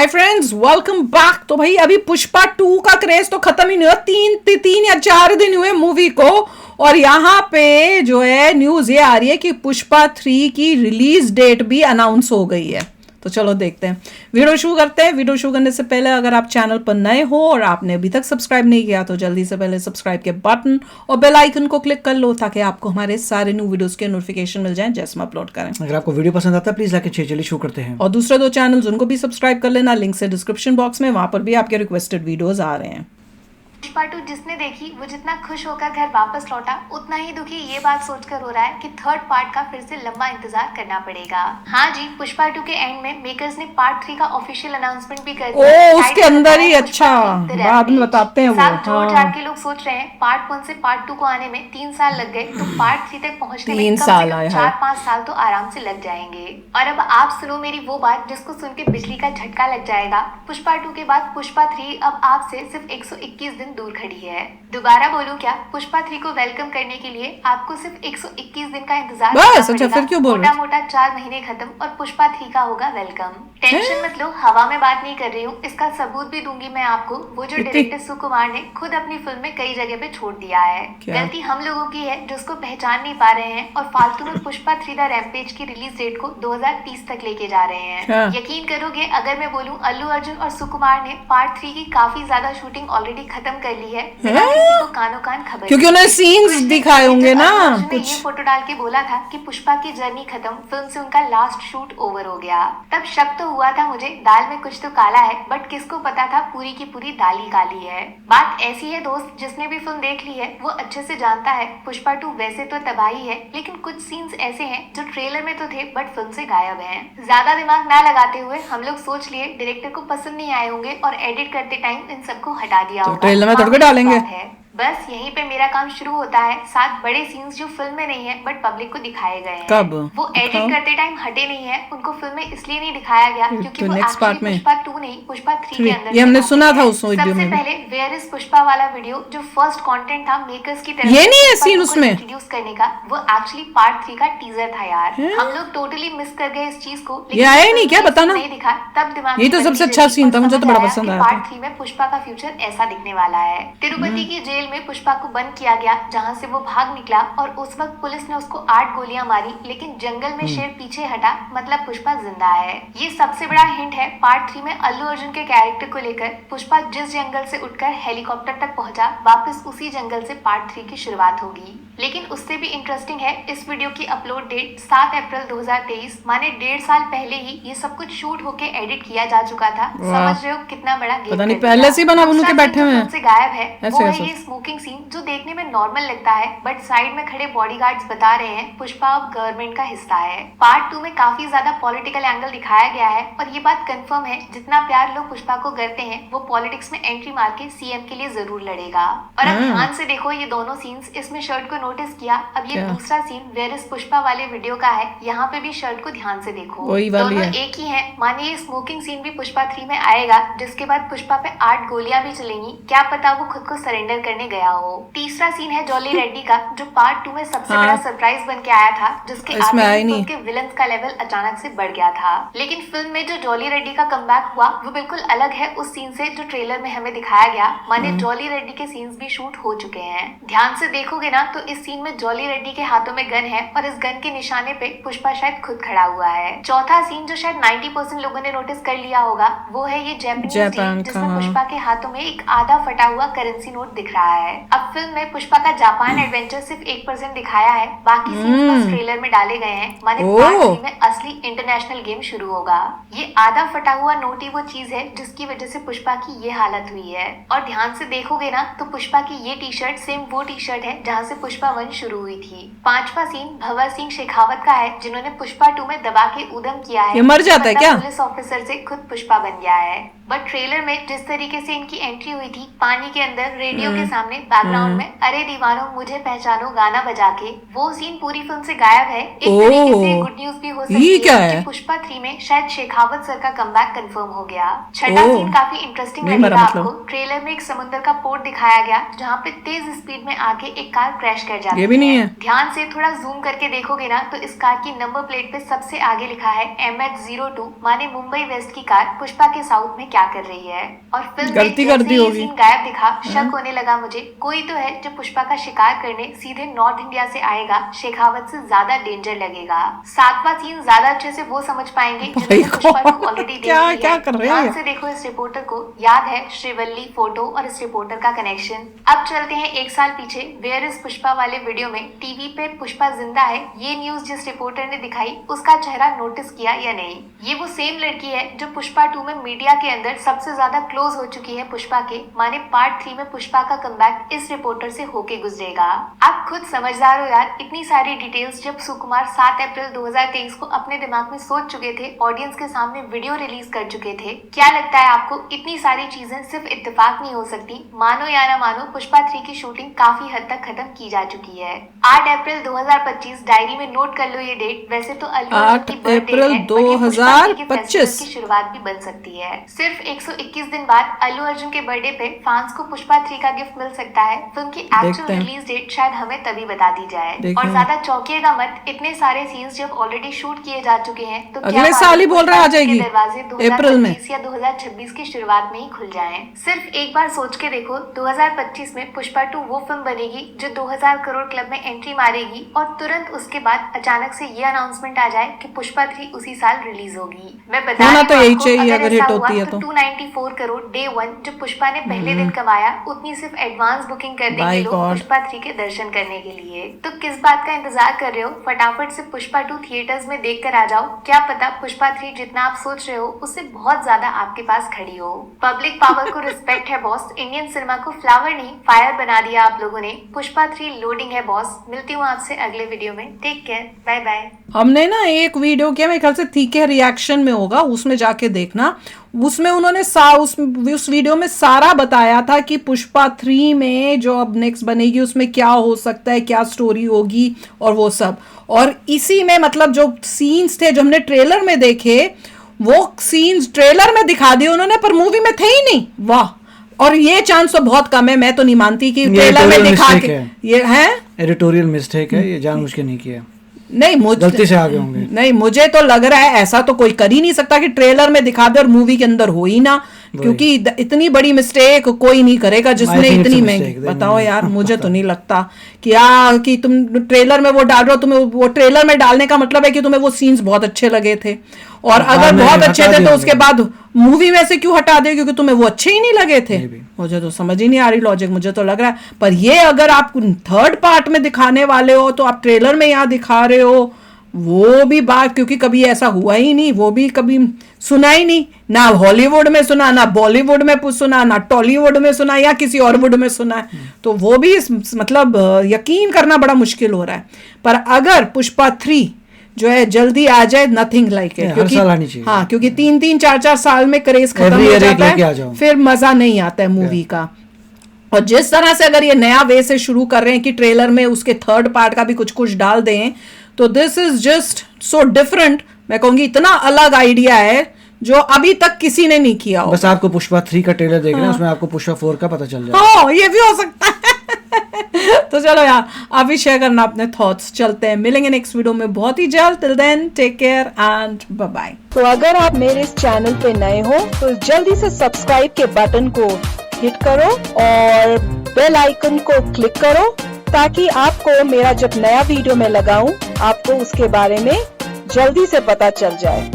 Hi friends, welcome back. तो भाई अभी पुष्पा 2 का क्रेज तो खत्म ही नहीं हुआ। तीन या 4 दिन हुए मूवी को, और यहाँ पे जो है न्यूज ये आ रही है कि पुष्पा 3 की रिलीज डेट भी अनाउंस हो गई है। तो चलो देखते हैं, वीडियो शुरू करते हैं। वीडियो शुरू करने से पहले अगर आप चैनल पर नए हो और आपने अभी तक सब्सक्राइब नहीं किया तो जल्दी से पहले सब्सक्राइब के बटन और बेल आइकन को क्लिक कर लो ताकि आपको हमारे सारे न्यू वीडियोस के नोटिफिकेशन मिल जाएं जैसे हम अपलोड करें। अगर आपको वीडियो पसंद आता है प्लीज लाइक चलिए शुरू करते हैं। और दूसरे 2 चैनल्स उनको भी सब्सक्राइब कर लेना, लिंक से डिस्क्रिप्शन बॉक्स में, वहां पर भी आपके रिक्वेस्टेड वीडियोस आ रहे हैं। पुष्पा 2 जिसने देखी वो जितना खुश होकर घर वापस लौटा उतना ही दुखी ये बात सोचकर हो रहा है कि थर्ड पार्ट का फिर से लंबा इंतजार करना पड़ेगा। हाँ जी, पुष्पा 2 के एंड में मेकर्स ने पार्ट 3 का ऑफिशियल अनाउंसमेंट भी कर दिया। उसके अंदर ही अच्छा बाद में बताते हैं वो। हाँ। के लोग सोच रहे हैं पार्ट 1 से पार्ट 2 को आने में 3 साल लग गए, तो पार्ट 3 तक पहुंचने में कम से कम 4-5 साल तो आराम से लग जाएंगे। और अब आप सुनो मेरी वो बात जिसको सुन के बिजली का झटका लग जाएगा। पुष्पा 2 के बाद पुष्पा 3 अब आपसे सिर्फ 121 दिन दूर खड़ी है। दोबारा बोलूं क्या, पुष्पा 3 को वेलकम करने के लिए आपको सिर्फ 121 दिन का इंतजार बस। अच्छा, फिर क्यों बोल रहे हो? मोटा 4 महीने खत्म और पुष्पा 3 का होगा वेलकम। टेंशन मत लो, हवा में बात नहीं कर रही हूँ, इसका सबूत भी दूंगी मैं आपको। वो जो डायरेक्टर सुकुमार ने खुद अपनी फिल्म में कई जगह पे छोड़ दिया है। गलती हम लोगों की है जो उसको पहचान नहीं पा रहे हैं और फालतू में पुष्पा 3 द रैम्पेज की रिलीज डेट को 2030 तक लेके जा रहे हैं। यकीन करोगे अगर मैं बोलूं अल्लू अर्जुन और सुकुमार ने पार्ट 3 की काफी ज्यादा शूटिंग ऑलरेडी खत्म कर ली है, किसी को कानो कान खबर, क्योंकि उन्हें सीन्स दिखाए होंगे ना कुछ। ये फोटो डाल के बोला था कि पुष्पा की जर्नी खत्म, फिल्म से उनका लास्ट शूट ओवर हो गया। तब शक तो हुआ था मुझे दाल में कुछ तो काला है, बट किसको पता था पूरी की पूरी दाल ही काली है। बात ऐसी है दोस्त, जिसने भी फिल्म देख ली है वो अच्छे से जानता है पुष्पा 2 वैसे तो तबाही है, लेकिन कुछ सीन्स ऐसे हैं जो ट्रेलर में तो थे बट फिल्म से गायब हैं। ज्यादा दिमाग ना लगाते हुए हम लोग सोच लिए डायरेक्टर को पसंद नहीं आए होंगे और एडिट करते टाइम इन सबको हटा दिया होगा। ट्रेलर में तड़के डालेंगे। बस यहीं पे मेरा काम शुरू होता है। 7 बड़े सीन्स जो फिल्म में नहीं है बट पब्लिक को दिखाए गए हैं। कब? वो एडिट करते टाइम हटे नहीं है, उनको फिल्म में इसलिए नहीं दिखाया गया क्योंकि तो वो नेक्स्ट पार्ट में पुष्पा 2 नहीं पुष्पा 3 के अंदर ये हमने सुना था उस वीडियो में। सबसे पहले वेयर इज पुष्पा वाला वीडियो जो फर्स्ट कंटेंट था मेकर्स की तरफ ये नहीं है सीन उसमें इंट्रोड्यूस करने का, वो एक्चुअली पार्ट 3 का टीजर था यार। हम लोग टोटली मिस कर गए इस चीज को। ये आया ही नहीं क्या, बताना नहीं दिखा तब दिमाग ये तो सबसे अच्छा सीन था, मुझे तो बड़ा पसंद आया। पार्ट 3 में पुष्पा का फ्यूचर ऐसा दिखने वाला है। तिरुपति की जेल में पुष्पा को बंद किया गया जहां से वो भाग निकला और उस वक्त पुलिस ने उसको 8 गोलियां मारी, लेकिन जंगल में शेर पीछे हटा, मतलब पुष्पा जिंदा है। ये सबसे बड़ा हिंट है पार्ट 3 में अल्लू अर्जुन के कैरेक्टर को लेकर। पुष्पा जिस जंगल से उठकर हेलीकॉप्टर तक पहुंचा, वापस उसी जंगल से पार्ट 3 की शुरुआत होगी। लेकिन उससे भी इंटरेस्टिंग है इस वीडियो की अपलोड डेट 7 अप्रैल 2023, माने 1.5 साल पहले ही ये सब कुछ शूट होके एडिट किया जा चुका था। समझ रहे हो कितना बड़ा गेम? पता नहीं पहले से बना के बैठे हुए हैं। से गायब है वो है ये स्मोकिंग सीन जो देखने में नॉर्मल लगता है, बट साइड में खड़े बॉडीगार्ड्स बता रहे हैं पुष्पा अब गवर्नमेंट का हिस्सा है। पार्ट 2 में काफी ज्यादा पॉलिटिकल एंगल दिखाया गया है और ये बात कंफर्म है जितना प्यार लोग पुष्पा को करते हैं वो पॉलिटिक्स में एंट्री मार के सीएम के लिए जरूर लड़ेगा। और अब ध्यान से देखो ये दोनों सीन्स, इसमें शर्ट को नोटिस किया? अब ये दूसरा सीन वेयर इज पुष्पा वाले वीडियो का है, यहाँ पे भी शर्ट को ध्यान से देखो, दोनों एक ही है। माने ये स्मोकिंग सीन भी पुष्पा 3 में आएगा, जिसके बाद पुष्पा पे 8 गोलियां भी चलेंगी, क्या पता वो खुद को सरेंडर करने गया हो। तीसरा सीन है जॉली रेड्डी का जो पार्ट 2 में सबसे बड़ा सरप्राइज बन के आया था, जिसके आगे के विलन्स का लेवल अचानक से बढ़ गया था। लेकिन फिल्म में जो जॉली रेड्डी का कमबैक हुआ वो बिल्कुल अलग है उस सीन से जो ट्रेलर में हमें दिखाया गया। माने जॉली रेड्डी के सीन्स भी शूट हो चुके हैं। ध्यान से देखोगे ना तो इस सीन में जॉली रेड्डी के हाथों में गन है और इस गन के निशाने पे पुष्पा शायद खुद खड़ा हुआ है। चौथा सीन जो शायद 90% लोगों ने नोटिस कर लिया होगा वो है ये जापान सीन, जिसमें पुष्पा के हाथों में एक आधा फटा हुआ करेंसी नोट दिख रहा है। अब फिल्म में पुष्पा का जापान एडवेंचर सिर्फ 1% दिखाया है, बाकी सीन्स बस ट्रेलर में डाले गए हैं। माने पार्ट 3 में असली इंटरनेशनल गेम शुरू होगा। ये आधा फटा हुआ नोट ही वो चीज है जिसकी वजह से पुष्पा की ये हालत हुई है। और ध्यान से देखोगे ना तो पुष्पा की ये टी शर्ट सेम वो टी शर्ट है जहाँ से पुष्पा 1 शुरू हुई थी। पांचवा सीन भंवर सिंह शेखावत का है जिन्होंने पुष्पा 2 में दबा के उदम किया है। ये मर जाता है क्या? पुलिस ऑफिसर से खुद पुष्पा बन गया है। बट ट्रेलर में जिस तरीके से इनकी एंट्री हुई थी पानी के अंदर रेडियो के सामने बैकग्राउंड में अरे दीवानो मुझे पहचानो गाना बजा के वो सीन पूरी फिल्म से गायब है। एक तरीके से गुड न्यूज भी हो सकती है कि पुष्पा 3 में शायद शेखावत सर का कमबैक कंफर्म हो गया। छठा सीन काफी इंटरेस्टिंग लगेगा आपको। ट्रेलर में एक समुद्र का पोर्ट दिखाया गया जहाँ पे तेज स्पीड में आके एक कार क्रैश कर जाती है। ध्यान से थोड़ा जूम करके देखोगे ना तो इस कार की नंबर प्लेट पे सबसे आगे लिखा है MH02 माने मुंबई वेस्ट की कार पुष्पा के साउथ में क्या कर रही है। और फिल्म में सीन गायब दिखा शक होने लगा मुझे कोई तो है जो पुष्पा का शिकार करने सीधे नॉर्थ इंडिया से आएगा। शेखावत से ज्यादा डेंजर लगेगा। 7वां सीन ज्यादा अच्छे से वो समझ पाएंगे जिन्होंने पुष्पा 2 ऑलरेडी देख लिया है। ध्यान से देखो इस रिपोर्टर को, याद है श्रीवल्ली फोटो और इस रिपोर्टर का कनेक्शन। अब चलते हैं 1 साल पीछे। वेयर इज पुष्पा वाले वीडियो में टीवी पे पुष्पा जिंदा है ये न्यूज जिस रिपोर्टर ने दिखाई उसका चेहरा नोटिस किया या नहीं? ये वो सेम लड़की है जो पुष्पा 2 में मीडिया के अंदर सबसे ज्यादा क्लोज हो चुकी है पुष्पा के, माने पार्ट 3 में पुष्पा का कमबैक इस रिपोर्टर से होके गुजरेगा। आप खुद समझदार हो यार, इतनी सारी डिटेल्स जब सुकुमार 7 अप्रैल 2023 को अपने दिमाग में सोच चुके थे, ऑडियंस के सामने वीडियो रिलीज कर चुके थे। क्या लगता है आपको इतनी सारी चीजें सिर्फ इत्तेफाक नहीं हो सकती? मानो या ना मानो पुष्पा 3 की शूटिंग काफी हद तक खत्म की जा चुकी है। 8 अप्रैल 2025 डायरी में नोट कर लो ये डेट। वैसे तो अल्लू अर्जुन की बर्थडे है, 2025 की शुरुआत भी बन सकती है। सिर्फ 121 दिन बाद अल्लू अर्जुन के बर्थडे पे फैंस को पुष्पा 3 का गिफ्ट मिल सकता है। फिल्म की एक्चुअल रिलीज डेट शायद हमें तभी बता दी जाए। और ज्यादा चौंकिएगा मत, इतने सारे सीन्स जब ऑलरेडी शूट किए जा चुके हैं तो अगले साल ही बोल रहा आ जाएगी दरवाजे 2025 या 2026 की शुरुआत में ही खुल जाएं। सिर्फ एक बार सोच के देखो 2025 में पुष्पा 2 वो फिल्म बनेगी जो 2000 करोड़ क्लब में एंट्री मारेगी और तुरंत उसके बाद अचानक से ये अनाउंसमेंट आ जाए कि पुष्पा 3 उसी साल रिलीज होगी। मैं बता रही हूं आपको अगर ऐसा हुआ तो 294 करोड़ डे 1 जो पुष्पा ने पहले दिन कमाया उतनी सिर्फ एडवांस बुकिंग कर देंगे लोग पुष्पा 3 के दर्शन करने के लिए। तो किस बात का इंतजार कर रहे हो? फटाफट से पुष्पा 2 थिएटर्स में देख कर आ जाओ। क्या पता पुष्पा 3 जितना आप सोच रहे हो उससे बहुत ज्यादा आपके पास खड़ी हो। पब्लिक पावर को रिस्पेक्ट है बॉस, इंडियन सिनेमा को फ्लावर नहीं फायर बना दिया आप लोगों ने। पुष्पा 3 लोडिंग है बॉस। मिलती हूँ आपसे अगले वीडियो में। Take care, bye bye. हमने ना एक वीडियो किया, मेरे ख्याल से तीखे रिएक्शन में होगा, उसमें जाके देखना। उसमें उन्होंने उस वीडियो में सारा बताया था कि पुष्पा 3 में जो अब नेक्स्ट बनेगी उसमें क्या हो सकता है, क्या स्टोरी होगी और वो सब। और इसी में मतलब जो सीन्स थे जो हमने ट्रेलर में देखे वो सीन्स ट्रेलर में दिखा दिए उन्होंने पर मूवी में थे ही नहीं। वाह! और ये चांस तो बहुत कम है, मैं तो नहीं मानती कि ट्रेलर में दिखा के ये है एडिटोरियल मिस्टेक है, ये जानबूझ के नहीं किया। नहीं गलती से आ गए होंगे। नहीं, मुझे तो लग रहा है ऐसा तो कोई कर ही नहीं सकता कि ट्रेलर में दिखा दे और मूवी के अंदर हो ही ना, क्योंकि इतनी बड़ी मिस्टेक कोई नहीं करेगा जिसने इतनी महंगी। बताओ यार, मुझे तो नहीं लगता कि तुम ट्रेलर में वो डाल रहे हो, तुम्हें वो ट्रेलर में डालने का मतलब है कि तुम्हें वो सीन्स बहुत अच्छे लगे थे और अगर बहुत अच्छे थे तो उसके बाद मूवी में से क्यों हटा दे क्योंकि तुम्हें वो अच्छे ही नहीं लगे थे। मुझे तो समझ ही नहीं आ रही लॉजिक। मुझे तो लग रहा है पर ये अगर आप थर्ड पार्ट में दिखाने वाले हो तो आप ट्रेलर में यहाँ दिखा रहे हो वो भी बात, क्योंकि कभी ऐसा हुआ ही नहीं, वो भी कभी सुना ही नहीं, ना हॉलीवुड में सुना, ना बॉलीवुड में सुना, ना टॉलीवुड में सुना या किसी और वुड में सुना है। तो वो भी मतलब यकीन करना बड़ा मुश्किल हो रहा है। पर अगर पुष्पा 3 जो है जल्दी आ जाए, नथिंग लाइक इट, क्योंकि हाँ, क्योंकि 3-3, 4-4 साल में क्रेज खत्म हो जाता है, फिर मजा नहीं आता है मूवी का। और जिस तरह से अगर ये नया वे से शुरू कर रहे हैं कि ट्रेलर में उसके थर्ड पार्ट का भी कुछ डाल दें तो this is just so different. मैं कहूंगी इतना अलग आइडिया है जो अभी तक किसी ने नहीं किया हो। बस आपको पुष्पा 3 का ट्रेलर देखना है, उसमें आपको पुष्पा 4 का पता चल जाए। हाँ, ये भी हो सकता है। तो चलो यार, आप भी शेयर करना अपने थॉट्स। चलते हैं, मिलेंगे नेक्स्ट वीडियो में बहुत ही जल्द। Till then take care and bye bye. तो अगर आप मेरे इस चैनल पे नए हो तो जल्दी से सब्सक्राइब के बटन को हिट करो और बेल आइकन को क्लिक करो ताकि आपको मेरा जब नया वीडियो मैं लगाऊं आपको उसके बारे में जल्दी से पता चल जाए।